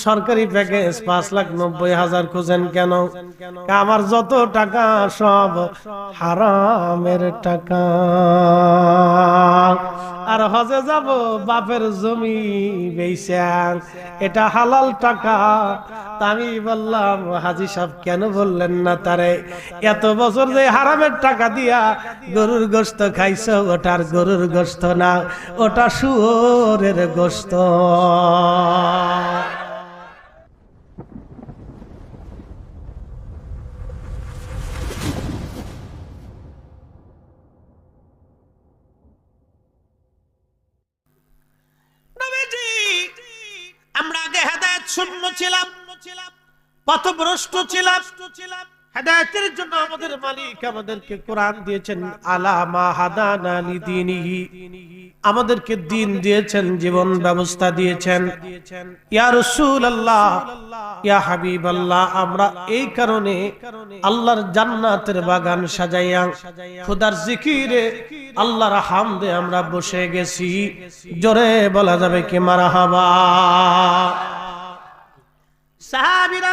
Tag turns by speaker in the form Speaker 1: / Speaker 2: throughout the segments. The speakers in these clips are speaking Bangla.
Speaker 1: সরকারি প্যাকেজ 5,90,000 খুঁজেন কেন? আমার যত টাকা সব হারামের টাকা। আর হজে যাব বাপের জমি বেচা, এটা হালাল টাকা। আমি বললাম, হাজী সাহেব কেন বললেন না তারে, এত বছর যে হারামের টাকা দিয়া গরুর গোশত খাইছো, ওটার গরুর গোশত না, ওটা শুয়োরের গোশত। আমরা আগে হেদায়েত শূন্য ছিলাম, পথভ্রষ্ট ছিলাম। হেদায়েতের জন্য আমাদের মালিক আমাদেরকে কোরআন দিয়েছেন, আলা মা হাদানা লিদিনিহি, আমাদেরকে দ্বীন দিয়েছেন, জীবন ব্যবস্থা দিয়েছেন। ইয়া রাসূলুল্লাহ, ইয়া হাবিবাল্লাহ, আমরা এই কারণে আল্লাহর জান্নাতের বাগান সাজাইয়া খোদার জিকিরে আল্লাহর হামদে আমরা বসে গেছি। জোরে বলা যাবে কি মারহাবা? সাহাবীরা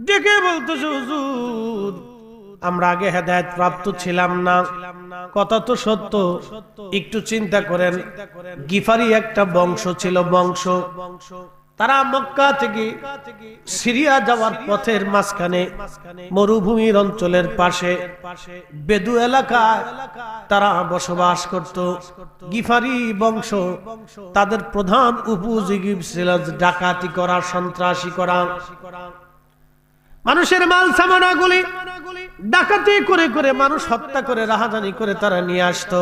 Speaker 1: দেখে বলতেছে, হুজুর আমরা আগে হেদায়েত প্রাপ্ত ছিলাম না। কথা তো সত্য, একটু চিন্তা করেন। গিফারি একটা বংশ ছিল, বংশ। তারা মক্কা থেকে সিরিয়া যাওয়ার পথের মাঝখানে মরুভূমির অঞ্চলের পাশে বেদু এলাকায় তারা বসবাস করত। গিফারি বংশ, তাদের প্রধান উপযোগী ছিল ডাকাতি করা, সন্ত্রাসী করা, মানুষের মাল সামানাগুলি ডাকাতি করে করে মানুষ হত্যা করে রাহাজানি করে তারা নিয়ে আসতো।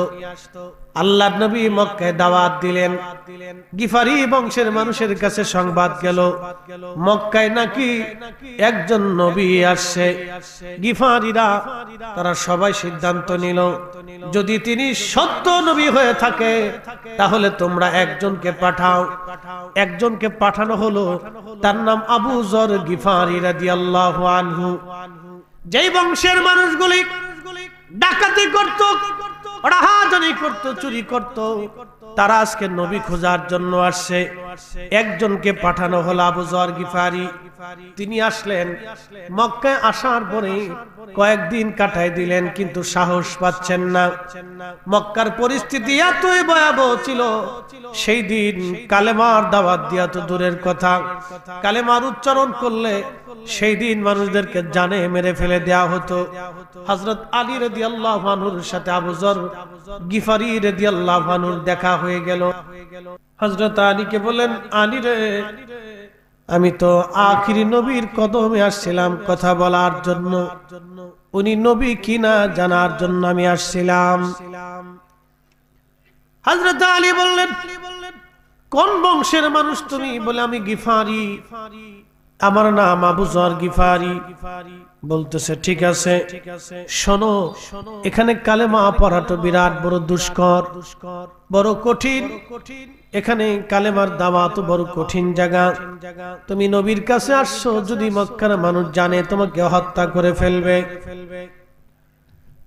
Speaker 1: আল্লাহর নবী মক্কায় দাওয়াত দিলেন। গিফারি বংশের মানুষের কাছে সংবাদ গেল, মক্কায় নাকি একজন নবী আসছে। গিফারিরা তারা সবাই সিদ্ধান্ত নিল, যদি তিনি সত্য নবী হয়ে থাকে তাহলে তোমরা একজনকে পাঠাও। একজনকে পাঠানো হলো, তার নাম আবু যর গিফারি রাদিয়াল্লাহু আনহু। যেই বংশের মানুষগুলি ডাকাতি করত, রাহাজানি করত, চুরি করত, তারা আজকে নবী খোঁজার জন্য আসছে। একজনকে পাঠানো হলো আবু যর গিফারি। তিনি আসলেন। মক্কায় আসার পরে কয়েকদিন কাটাই দিলেন, কিন্তু সাহস পাচ্ছেন না। মক্কার পরিস্থিতি এতই ভয়াবহ ছিল, সেই দিন কালেমার দাওয়াত দিয়া তো দূরের কথা, কালেমার উচ্চারণ করলে সেই দিন মানুষদেরকে জানে মেরে ফেলে দেয়া হতো। হযরত আলী রাদিয়াল্লাহু আনহুর সাথে আবু যর গিফারি রাদিয়াল্লাহু আনহুর দেখা হয়ে গেল। হযরত আলীকে বলেন, আলী রে, আমি তো আখিরি নবীর কদমে আসছিলাম কথা বলার জন্য, উনি নবী কিনা জানার জন্য আমি আসছিলাম। হযরত আলী বললেন, কোন বংশের মানুষ তুমি? বলে, আমি গিফারি, আমার নাম আবু যর গিফারি। বলতেছে, ঠিক আছে, শোনো, এখানে কালেমা পড়াটা বিরাট বড় দুষ্কর, বড় কঠিন। এখানে কালেমার দাওয়াত বড় কঠিন জায়গা। তুমি নবীর কাছে আসছো, যদি মক্কার মানুষ জানে তোমাকে হত্যা করে ফেলবে।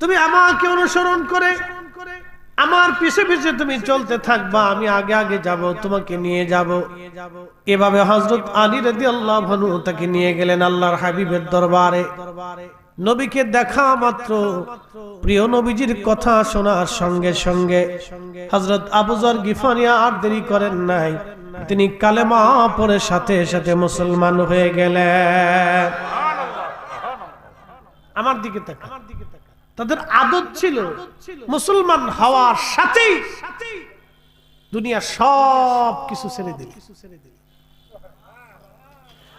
Speaker 1: তুমি আমাকে অনুসরণ করে আমার পিছে পিছে তুমি চলতে থাকবা, আমি আগে আগে যাব, তোমাকে নিয়ে যাব। এভাবে হযরত আলী রাদিয়াল্লাহু আনহু তাকে নিয়ে গেলেন আল্লাহর হাবিবের দরবারে। নবীকে দেখা মাত্র, প্রিয় নবীজির কথা শোনার সঙ্গে সঙ্গে হযরত আবু যর গিফারি আর দেরি করেন নাই, তিনি কালেমা পড়ে সাথে সাথে মুসলমান হয়ে গেলেন। আমার দিকে তাকা। তাদের আদত ছিল মুসলমান হওয়ার সাথেই দুনিয়া সব কিছু ছেড়ে দিল।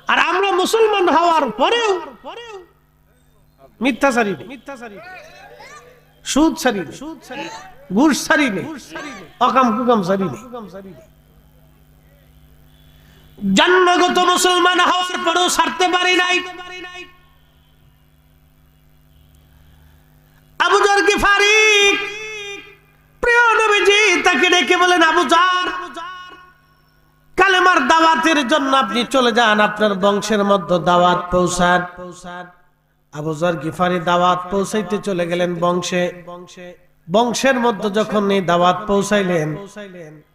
Speaker 1: আর আমরা মুসলমান হওয়ার পরেও মিথ্যাচারী, সুদ ছাড়ি, ঘুষ ছাড়ি নেই, অকাম কুকাম ছাড়ি নেই। জন্মগত মুসলমান হওয়ার পরেও ছাড়তে পারি নাই। আবু যর গিফারি, প্রিয় নবীজি তাকে ডেকে বলেন, আবু যর, কালেমার দাওয়াতের জন্য আপনি চলে যান, আপনার বংশের মধ্যে দাওয়াত পৌঁছান। আবু যর গিফারি দাওয়াত পৌঁছাইতে চলে গেলেন বংশে। বংশের মধ্যে যখন এই দাওয়াত পৌঁছাইলেন,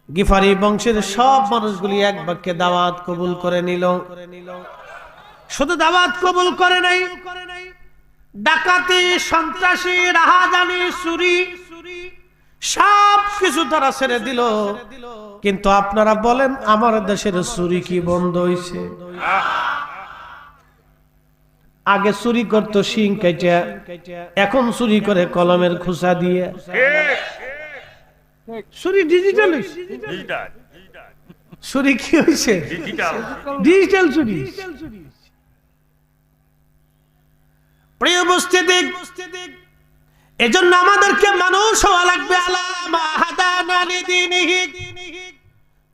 Speaker 1: গিফারি বংশের সব মানুষগুলি এক বাক্যে দাওয়াত কবুল করে নিল। শুধু দাওয়াত কবুল করে নাই, ডাকাতি, সন্ত্রাসী, রাহাজানি, চুরি সব কিছু তারা ছেড়ে দিল। কিন্তু আপনারা বলেন আমার দেশের চুরি কি বন্ধ হইছে? আগে চুরি করতো শিং কেটে, এখন চুরি করে কলমের খোসা দিয়ে। চুরি ডিজিটাল হইছে। চুরি কি হইছে? ডিজিটাল চুরি। প্রিয় উপস্থিতি, এজন্য আমাদেরকে মানুষ হওয়া লাগবে। আলামা হাদানা লিদিনিহি।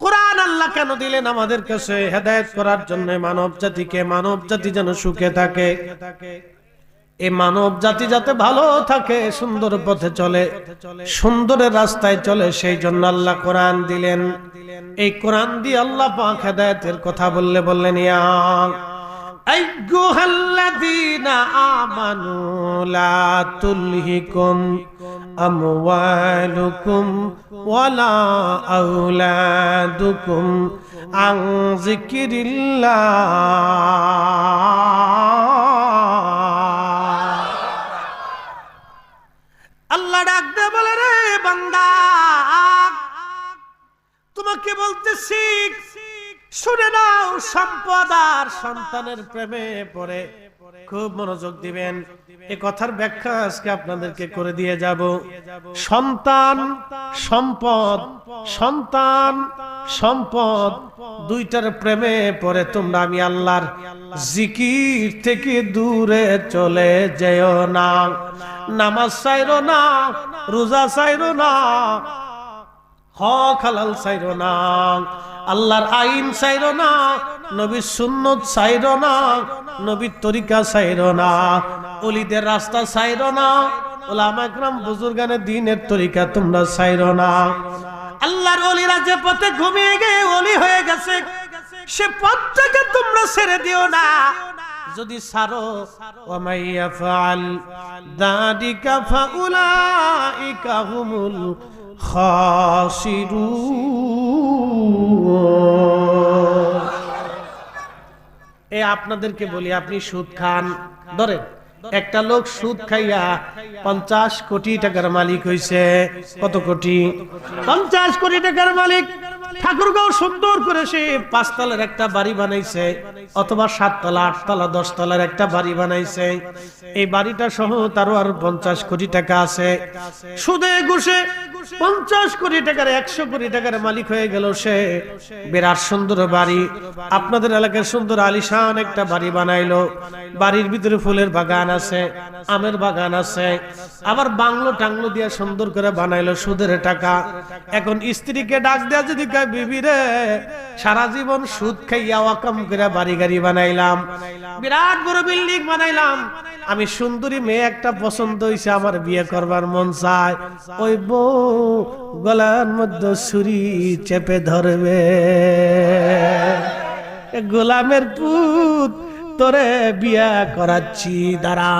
Speaker 1: কোরআন আল্লাহ কেন দিলেন আমাদের কাছে? হেদায়েত করার জন্য মানব জাতিকে। মানব জাতি যেন সুখে থাকে, এই মানব জাতি যাতে ভালো থাকে, সুন্দর পথে চলে, সুন্দরের রাস্তায় চলে, সেই জন্য আল্লাহ কোরআন দিলেন। এই কোরআন দিয়ে আল্লাহ পাক হেদায়েতের কথা বললেন ইয়া আইয়ুহাল্লাযীনা আমানু লা তুলহিকুম আমওয়ালুকুম ওয়ালা আওলাদুকুম আন যিকরিল্লাহ। আল্লাহ ডাক দে বলে, রে বান্দা, তোমাকে বলতেছি শুনে নাও, সম্পদ আর সন্তানের প্রেমে পড়ে খুব মনোযোগ দিবেন। এই কথার ব্যাখ্যা আজকে আপনাদেরকে করে দিয়ে যাব। সন্তান, সম্পদ, সন্তান, সম্পদ দুইটার প্রেমে পড়ে তোমরা আমি আল্লাহর জিকির থেকে দূরে চলে যেও না। নামাজ চাইরো না, রোজা চাইরো না, হক হালাল চাইরো না, আল্লাহর আইন চাইরো না, নবীর সুন্নত চাইরো না, নবীর তরিকা চাইরো না, ওলিদের রাস্তা চাইরো না, উলামা ইকরাম বুজুর্গানের দ্বীনের তরিকা তোমরা চাইরো না। আল্লাহর ওলিরা যে পথে ঘুমিয়ে গিয়ে ওলি হয়ে গেছে, সে পথটাকে তোমরা ছেড়ে দিও না। যদি ছাড়ো, ওয়া মাইয়াফআল যালিকা ফাউলাইকা হুমুল খাসিরুন। আপনাদেরকে বলি, আপনি সুদ খান, ধরেন একটা লোক সুদ খাইয়া 50 কোটি টাকার মালিক হইছে। কত কোটি? 50 কোটি টাকার মালিক। ঠাকুরগাঁও সুন্দর করে সে 5 তলার একটা বাড়ি বানাইছে, অথবা 7 তলা, 8 তলা, 10 তলার একটা বাড়ি বানাইছে। এই বাড়িটা সহ তারও আর 50 কোটি টাকা আছে। সুদে ঘুষে 50 কোটি টাকার 100 কোটি টাকার মালিক হয়ে গেল সে। বিরাট সুন্দর বাড়ি, আপনাদের এলাকায় সুন্দর আলিশান একটা বাড়ি বানাইলো। বাড়ির ভিতরে ফুলের বাগান আছে, আমের বাগান আছে, আবার বাংলো টাংলো দিয়ে সুন্দর করে বানাইলো সুদের টাকা। এখন স্ত্রীকে ডাক দেয়া যদি কয়, বিবি রে, সারা জীবন সুদ খাইয়া ওয়াকাম করে বাড়ি গাড়ি বানাইলাম, বিরাট বড় বিল্ডিং বানাইলাম, আমি সুন্দরী মেয়ে একটা পছন্দ হইছে, আমার বিয়ে করবার মন চায়। ওই বউ গলার মধ্যে ছুরি চেপে ধরবে, গোলামের পুত তোরে বিয়া করাচ্ছি, দাঁড়া।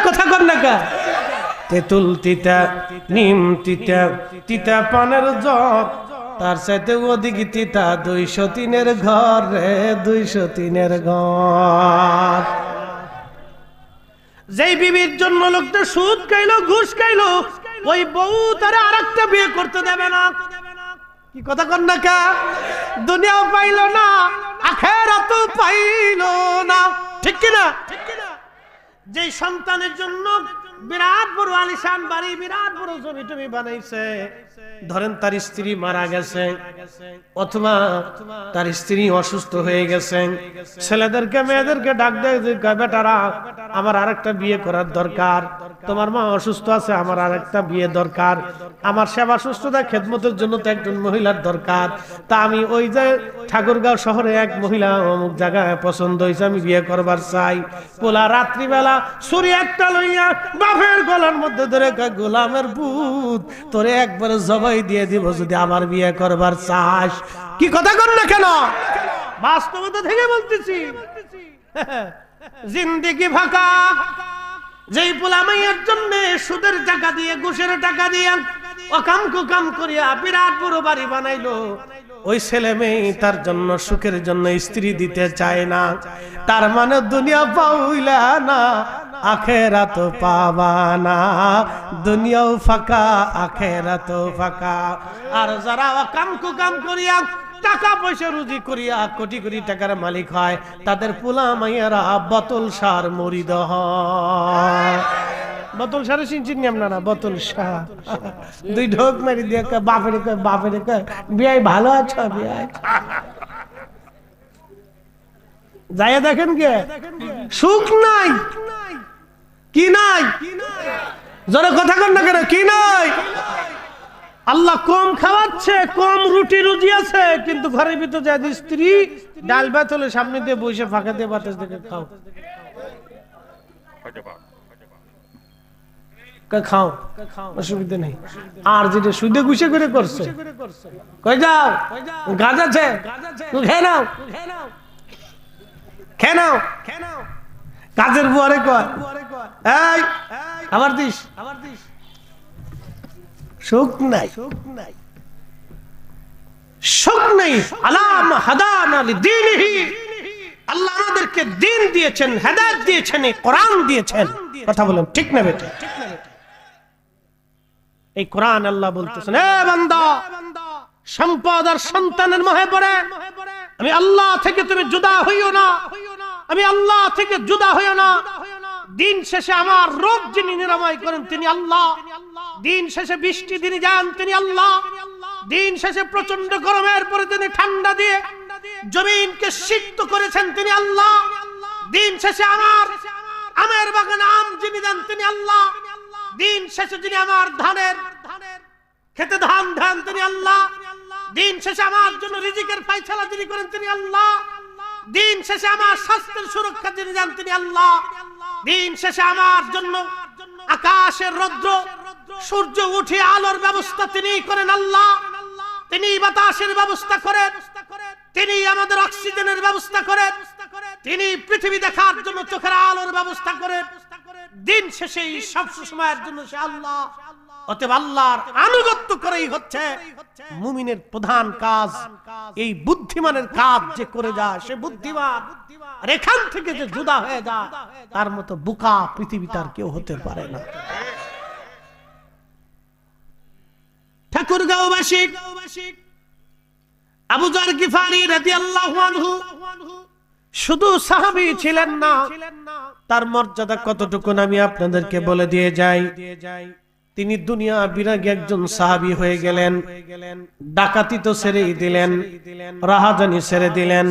Speaker 1: কথা কর না কা? তেঁতুল তিতা, নিম তিতা, তিতা পানের জগ, তার সাথে ওদিকে তিতা 203-এর ঘর রে, 203-এর ঘর। যেই বিবির জন্য লোকটা সুদ খাইলো, ঘুষ খাইলো, ওই বউ তারে আরেকটা বিয়ে করতে দেবে না। কি কথা কর না কা? দুনিয়াও পাইলো না, আখিরাতও পাইলো না, ঠিক কি না? যেই সন্তানের জন্য বিরাট বড় আলিশান বাড়ি, বিরাট বড় জমি টমি বানাইছে, ধরেন তার স্ত্রী মারা গেছে, অথবা তার স্ত্রী অসুস্থ হয়ে গেছে, ছেলেদেরকে মেয়েদেরকে ডাক দেয় যে, বেটারা আমার আরেকটা বিয়ে করার দরকার, তোমার মা অসুস্থ আছে, আমার আরেকটা বিয়ে দরকার, আমার সেবা সুস্থতা খেদমতের জন্য তো একজন মহিলার দরকার। তা আমি ওই যে ঠাকুরগাঁও শহরে এক মহিলা অমুক জায়গায় পছন্দ হয়েছে, আমি বিয়ে করবার চাই। পোলা রাত্রিবেলা ছুরি একটা লইয়া বাপের গলার মধ্যে ধরে কয়, গোলামের ভূত তোরে একবারে জবাই দিয়ে দিব যদি আমার বিয়ে করবার চাস। কি কথা কর না কেন? বাস্তবতা থেকে বলতেছি। জিন্দেগি ফাঁকা, যেই পোলা মাইয়ের জন্য সুদের টাকা দিয়ে ঘুষের টাকা দিয়ে অকাম কুকাম করিয়া বিরাট বড় বাড়ি বানাইলো, ওই ছেলে মেয়ে তার জন্য সুখের জন্য স্ত্রী দিতে চায় না, তার মানে দুনিয়া পাইলা না আখেরাত পাবা না, দুনিয়াও ফাঁকা আখেরাত ফাঁকা। আর যারা অকাম কুকাম করিয়া টাকা পয়সা রুজি করিয়া কোটি কোটি টাকার মালিক হয়, তাদের পোলা মাইয়ারা বোতল সার মরিদ হয়। বোতল সারে চিনছেন আপনারা? বোতল সার দুই ঢোক মারি দিয়ে বাপের বিয়াই ভালো আছো, বিয়াই যাই দেখেন কে সুখ নাই, কি নাই, জোরে কথা কন না কেন, কি নাই? আল্লাহ কম খাওয়াচ্ছে, কম রুটি রুজি আছে, কিন্তু ঘরের ভিতর যায় স্ত্রী ডাল ভাত হলে সামনে দিয়ে বসে ফাঁকা দিয়ে বাতাস দেখে খাও, খাও, অসুবিধা নেই। আর যেটা সুদে ঘুষে করে করছো, কই যাও গাছ আছে খেয়ে নাও, খেয়ে নাও, কাজের বুয়ারে কয় এই আবার দিস, সুখ নাই, সুখ নাই। আলাম হাদানা লিদীনিহি, আল্লাহ আমাদেরকে দ্বীন দিয়েছেন, হেদায়েত দিয়েছেন, কোরআন দিয়েছেন। কথা বলেন ঠিক না বেটা? এই কোরআন আল্লাহ বলতেছেন, এ বান্দা, সম্পদ আর সন্তানের মোহে পড়ে আমি আল্লাহ থেকে তুমি জুদা হইও না, আমি আল্লাহ থেকে জুদা হইও না। দিন শেষে আমার রোগ যিনি নিরাময় করেন তিনি আল্লাহ, দিন শেষে বৃষ্টি যিনি যান তিনি আল্লাহ, দিন শেষে প্রচন্ড গরমের পরে তিনি ঠান্ডা দিয়ে জমিনকে সিক্ত করেছেন তিনি আল্লাহ, দিন শেষে আমার আমের বাগানে আম যিনি দেন তিনি আল্লাহ, দিন শেষে যিনি আমার ধানের খেতে ধান ধান তিনি আল্লাহ, দিন শেষে আমার জন্য রিজিকের ফায়সালা যিনি করেন তিনি আল্লাহ, দিন শেষে আমার স্বাস্থ্যের সুরক্ষা যিনি দেন তিনি আল্লাহ, দিন শেষে আমার জন্য আকাশের রৌদ্র সূর্য উঠে আলোর ব্যবস্থা তিনি করেন আল্লাহ, তিনি বাতাসের ব্যবস্থা করেন, তিনি আমাদের অক্সিজেনের ব্যবস্থা করেন, তিনি পৃথিবী দেখার জন্য চোখের আলোর ব্যবস্থা করেন। দিন শেষে সব সময়ের জন্য সে আল্লাহ। অতএব আল্লাহর আনুগত্য করেই হচ্ছে মুমিনের প্রধান কাজ। এই বুদ্ধিমানের কাজ যে করে যায় সে বুদ্ধিমান, আর এখান থেকে যে জুদা হয়ে যায় তার মতো বোকা পৃথিবীতে আর কেউ হতে পারে না। ঠাকুরগাঁওবাসী আবু যর গিফারি রাদিয়াল্লাহু আনহু শুধু সাহাবী ছিলেন না, তার মর্যাদা কতটুকু আমি আপনাদেরকে বলে দিয়ে যাই। তিনি দুনিয়া বিরাগী একজন সাহাবী হয়ে গেলেন। ডাকাতি তো ছেড়েই দিলেন, রাহাজানি ছেড়ে দিলেন।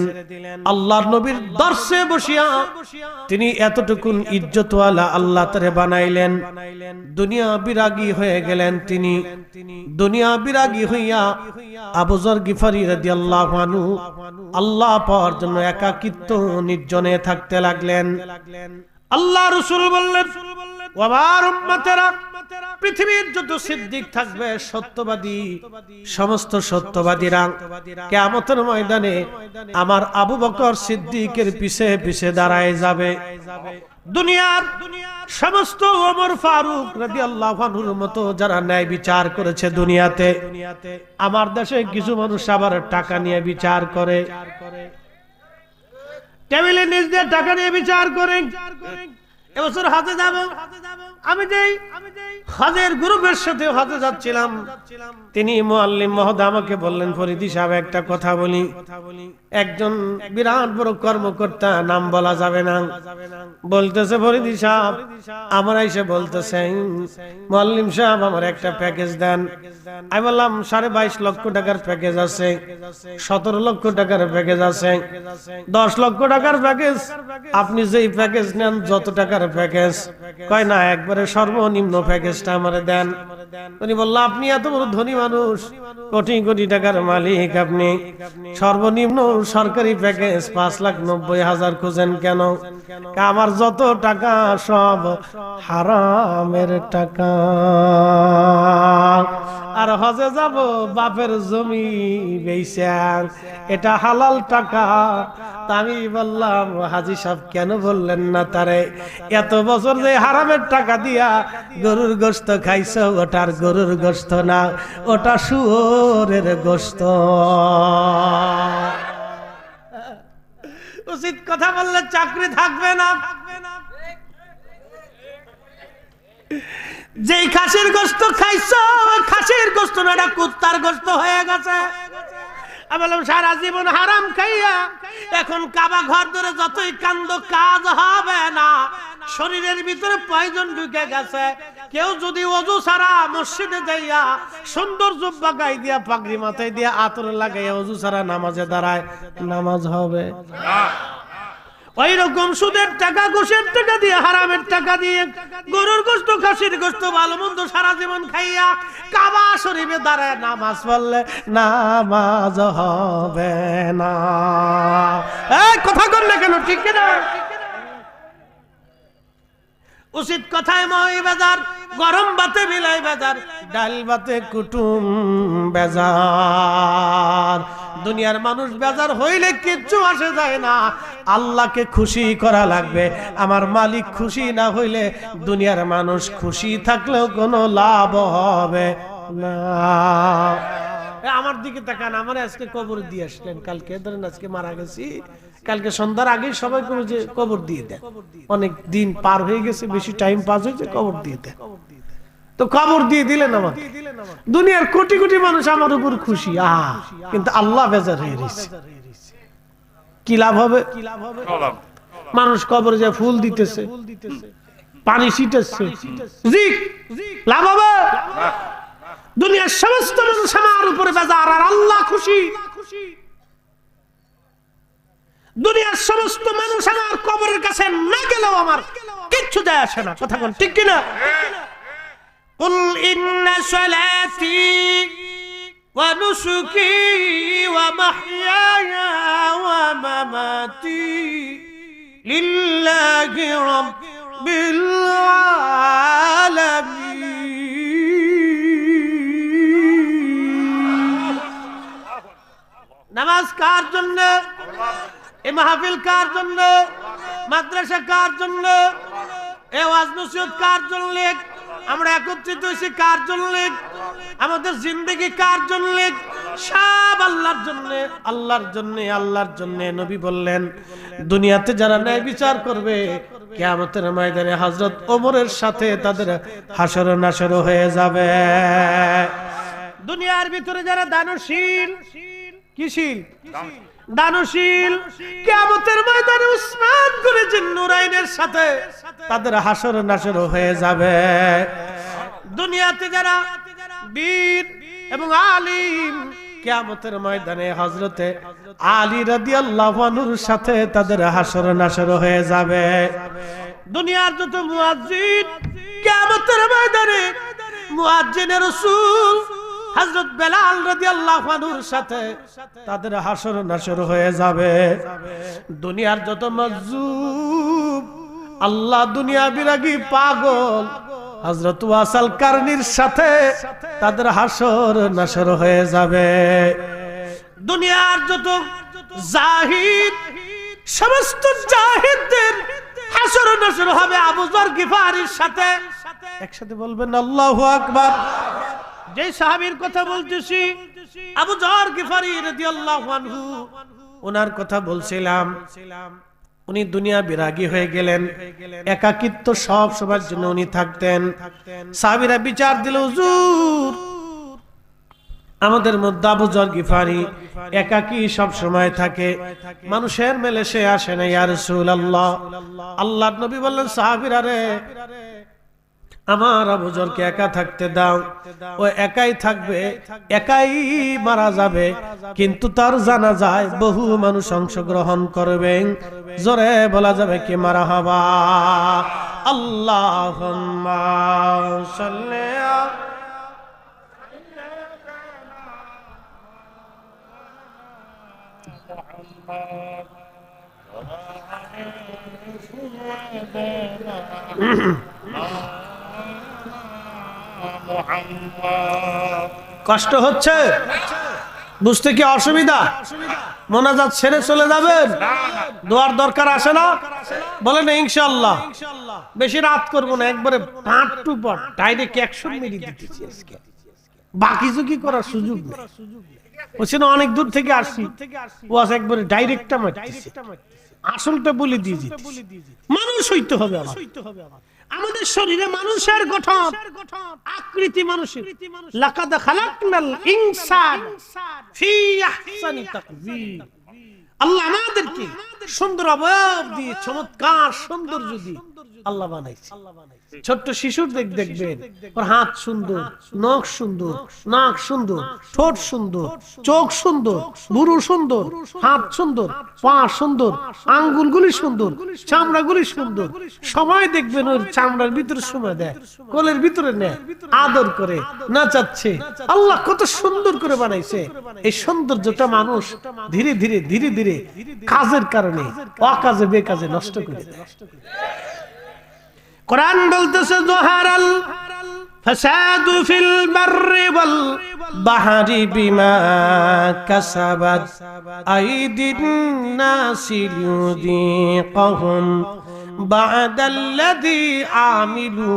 Speaker 1: আল্লাহর নবীর দর্শে বসিয়া তিনি এতটুকুন ইজ্জতওয়ালা আল্লাহ তারে বানাইলেন। দুনিয়া বিরাগী হয়ে গেলেন তিনি। দুনিয়া বিরাগী হইয়া আবু যর গিফারি রাদিয়াল্লাহু আনহু আল্লাহ পাওয়ার জন্য একাকিত্ব নির্জনে থাকতে লাগলেন। আল্লাহ রাসূল বললেন, ওয়াবার উম্মতেরা, পৃথিবীর যত সিদ্দিক থাকবে সত্যবাদী, সমস্ত সত্যবাদীরা কিয়ামতের ময়দানে আমার আবু বকর সিদ্দিকের পিছে পিছে দাঁড়ায় যাবে। দুনিয়ার সমস্ত ওমর ফারুক রাদিয়াল্লাহু আনহুর মতো যারা ন্যায় বিচার করেছে দুনিয়াতে, আমার দেশে কিছু মানুষ আবার টাকা নিয়ে বিচার করে, টেবিলে নিজ দিয়ে টাকা নিয়ে বিচার করে। এবছর হজে যাব, আমি যেই হজের গ্রুপের সাথে হজে যাচ্ছিলাম, তিনি মুআল্লিম মহোদয় আমাকে বললেন, ফরিদি সাহেব একটা কথা বলি। একজন বিরাট বড় কর্মকর্তা, নাম বলা যাবে না, বলতেছে, ফরিদি সাহেব আমার এসে বলতেছে, মুআল্লিম সাহেব আমার একটা প্যাকেজ দেন। আমি বললাম 22.5 লক্ষ টাকার প্যাকেজ আছে, 17 লক্ষ টাকার প্যাকেজ আছে, 10 লক্ষ টাকার প্যাকেজ। আপনি যেই প্যাকেজ নেন, যত টাকার প্যাকেজ, কয় না একবারে সর্বনিম্ন প্যাকেজটা আমারে দেন। উনি বলল, আপনি এত বড় ধনী মানুষ, কোটি কোটি টাকার মালিক, আপনি সর্বনিম্ন সরকারি প্যাকেজ 5,90,000 খুঁজেন কেন? আমার যত টাকা সব হারামের টাকা। আর হজে যাব বাপের জমি বেইছাং, এটা হালাল টাকা। তা আমি বললাম হাজী সাহেব কেন বললেন না তারে, এত বছর যে হারামের টাকা দিয়া গরুর গোশত খাইছো, ওটার গরুর গোশত না, ওটা শুয়োরের গোশত। উচিত কথা বললে চাকরি থাকবে না। যেই খাসির গোশত খাইছো, খাসির গোশত না, এটা কুত্তার গোশত হয়ে গেছে। আমি বললাম সারা জীবন হারাম খাইয়া এখন কাবা ঘর ধরে যতই কান্দ কাজ হবে না, শরীরের ভিতরে পয়জন ঢুকে গেছে। কেউ যদি ওযু ছাড়া মসজিদে যাইয়া সুন্দর জুব্বা গায়ে দিয়া পাগড়ি মাথায় দিয়া আতর লাগাইয়া ওযু ছাড়া নামাজে দাঁড়ায়, নামাজ হবে না। ওই রকম সুদের টাকা, ঘুষের টাকা দিয়ে, হারামের টাকা দিয়ে গরুর গোশত, খাসির গোশত, ভালো মন্দ সারা জীবন খাইয়া কাবা শরীফে দাঁড়ায় নামাজ পড়লে নামাজ হবে না। এই কথা করলে কেন, ঠিক কিনা? উচিত কথায় মই বেজার, গরম ভাতে বিলাই বেজার, ডাল ভাতে কুটুম বেজার। দুনিয়ার মানুষ বেজার হইলে কিচ্ছু আসে যায় না, আল্লাহকে খুশি করা লাগবে। আমার মালিক খুশি না হইলে দুনিয়ার মানুষ খুশি থাকলেও কোনো লাভ হবে না। আমার দিকে তাকান, আমার আজকে কবর দিয়ে আসলেন, কালকে ধরেন আজকে মারা গেছি, কালকে সন্ধ্যার আগে সবাই যে কবর দিয়ে দেন। অনেক দিন পার হয়ে গেছে, বেশি টাইম পাস হয়েছে, কবর দিয়ে দেন। তো কবর দিয়ে দিলেন আমার, দুনিয়ার কোটি কোটি মানুষ আমার উপর খুশি, কিন্তু আল্লাহ বেজার হয়ে গেছে। কি লাভ হবে? মানুষ কবরে যায় ফুল দিতেছে, পানি ছিটাচ্ছে, লাভ হবে? দুনিয়ার সমস্ত মানুষ আমার উপরে বেজার আর আল্লাহ খুশি। দুনিয়ার সমস্ত মানুষ আমার কবরের কাছে না গেলেও আমার কিচ্ছু যায় আসে না। কথা বল, ঠিক কিনা? কুল ইন্না সালাতি ওয়া নুসুকি ওয়া মাহইয়ায়া ওয়া মামাতি লিল্লাহি রাব্বিল আলামিন। নামাজ কার জন্য? এই মাহফিল কার জন্য? মাদ্রাসা কার জন্য? এই ওয়াজ নসিহত কার জন্য? আমরা একত্রিত হয়েছি কার জন্য? আমাদের জিন্দেগি কার জন্য? সব আল্লাহর জন্য, আল্লাহর জন্য, আল্লাহর জন্য। নবী বললেন দুনিয়াতে যারা ন্যায় বিচার করবে কিয়ামতের ময়দানে হযরত ওমরের সাথে তাদের হাসর নাসর হয়ে যাবে। দুনিয়ার ভিতরে যারা দানশীল, কিশীল, দানশীল, কিয়ামতের ময়দানে উসমান করে জিন্নুরাইনের সাথে তাদের হাসর নাসর হয়ে যাবে। দুনিয়াতে যারা বীর এবং আলিম, কিয়ামতের ময়দানে হযরতে আলী রাদিয়াল্লাহু আনহুর সাথে তাদের হাসর নাসর হয়ে যাবে। দুনিয়ার যত মুয়াজ্জিন, কিয়ামতের ময়দানে মুয়াজ্জিনের রাসূল হযরত বেলাল রাদিয়াল্লাহু আনহুর সাথে তাদের হাসর নাসর হয়ে যাবে। দুনিয়ার যত মাজুব, আল্লাহ দুনিয়া বিরাগী পাগল হযরত ওয়াসাল কারনির সাথে তাদের হাসর নাসর হয়ে যাবে। দুনিয়ার যত জাহিদ, সমস্ত জাহিদদের হাসর নাসর হবে আবু যর গিফারির সাথে। একসাথে বলবেন আল্লাহু আকবার। যে সাহাবীর কথা বলতেছি আবু যর গিফারি রাদিয়াল্লাহু আনহু, ওনার কথা বলছিলাম। উনি দুনিয়া বিরাগী হয়ে গেলেন, একাকিত্ব সব সময়ের জন্য উনি থাকতেন। সাহাবীরা বিচার দিল, হুজুর আমাদের মধ্যে আবু যর গিফারি একাকী সব সময় থাকে, মানুষের মেলে সে আসে না ইয়া রাসূলুল্লাহ। আল্লাহর নবী বললেন সাহাবীরা রে, আমার আবু যরকে একা থাকতে দাও, ও একাই থাকবে, একাই মারা যাবে, কিন্তু তার জানাজায় বহু মানুষ অংশগ্রহণ করবে। জোরে বলা যাবে কি মারহাবা। আল্লাহুম্মা সাল্লি আলা কষ্ট হচ্ছে, বুঝতে কি অসুবিধা? মোনাজাত ছেড়ে চলে যাবেন, দোয়ার দরকার আসে না? বলেন ইনশাআল্লাহ। বেশি রাত করব না, একবারে পাঁচ টু পাঁচ ডাইরেক্ট অ্যাকশন মেরে দিতেছি আজকে। বাকি কি করার সুযোগ নেই। বলছেন অনেক দূর থেকে আসছি, ওয়াজ একবারে ডাইরেক্টটা মারতেছি, আসলটা বলে দিয়েছি। মানুষ হইতে হবে আমার। আমাদের শরীরে মানুষের গঠন, আকৃতি মানুষের। লাকাদ খালাকনাল ইনসানা ফি আহসানি তাকওয়িম। আল্লাহ আমাদেরকে সুন্দর অবয়ব দিয়ে, চমৎকার সৌন্দর্য দিয়ে আল্লাহ বানাইছে। ছোট্ট শিশুর দেখবেন, ওর হাত সুন্দর, নখ সুন্দর, নাক সুন্দর, ঠোঁট সুন্দর, চোখ সুন্দর, ভুরু সুন্দর, হাত সুন্দর, পা সুন্দর, আঙ্গুলগুলি সুন্দর, চামড়াগুলি সুন্দর। সময় দেখবেন ওর চামড়ার ভিতরে সময় দেয়, কোলের ভিতরে নেয়, আদর করে নাচাচ্ছে। আল্লাহ কত সুন্দর করে বানাইছে। এই সৌন্দর্যটা মানুষ ধীরে ধীরে ধীরে ধীরে কাজের কারণে অকাজে বেকাজে নষ্ট করে দেয়। কোরআন বলতেছে জহারাল ফাসাদু ফিল বাররি ওয়াল বাহরি বিমা কাসাবাত আইদিন নাসি লিয়ুযীকাহুম বা'দাল্লাযী আমিলু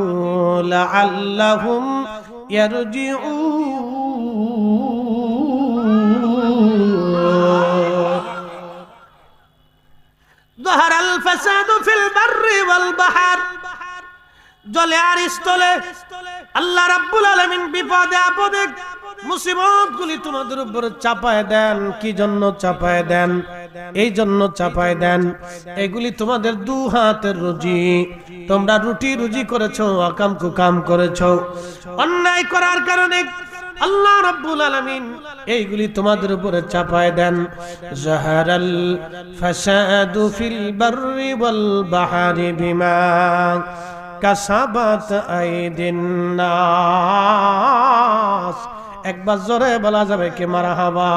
Speaker 1: লাআল্লাহুম ইয়ারজিউন। জহারাল ফাসাদু ফিল বাররি ওয়াল বাহর, জলে আর স্থলে আল্লাহ রাব্বুল আলামিন বিপদে আপদে মুসিবতগুলি তোমাদের উপরে চাপায় দেন। কি জন্য চাপায় দেন? এই জন্য চাপায় দেন, এগুলি তোমাদের দু হাতের রুজি। তোমরা রুটি রুজি করেছো, আকাম কুকাম করেছো, অন্যায় করার কারণে আল্লাহ রাব্বুল আলামিন এইগুলি তোমাদের উপরে চাপায় দেন। জাহারাল ফাসাদু ফিল বাররি ওয়াল বাহরি বিমা কাসাবাত আইদিন নাস। একবার জোরে বলা যাবে কি মারহাবা?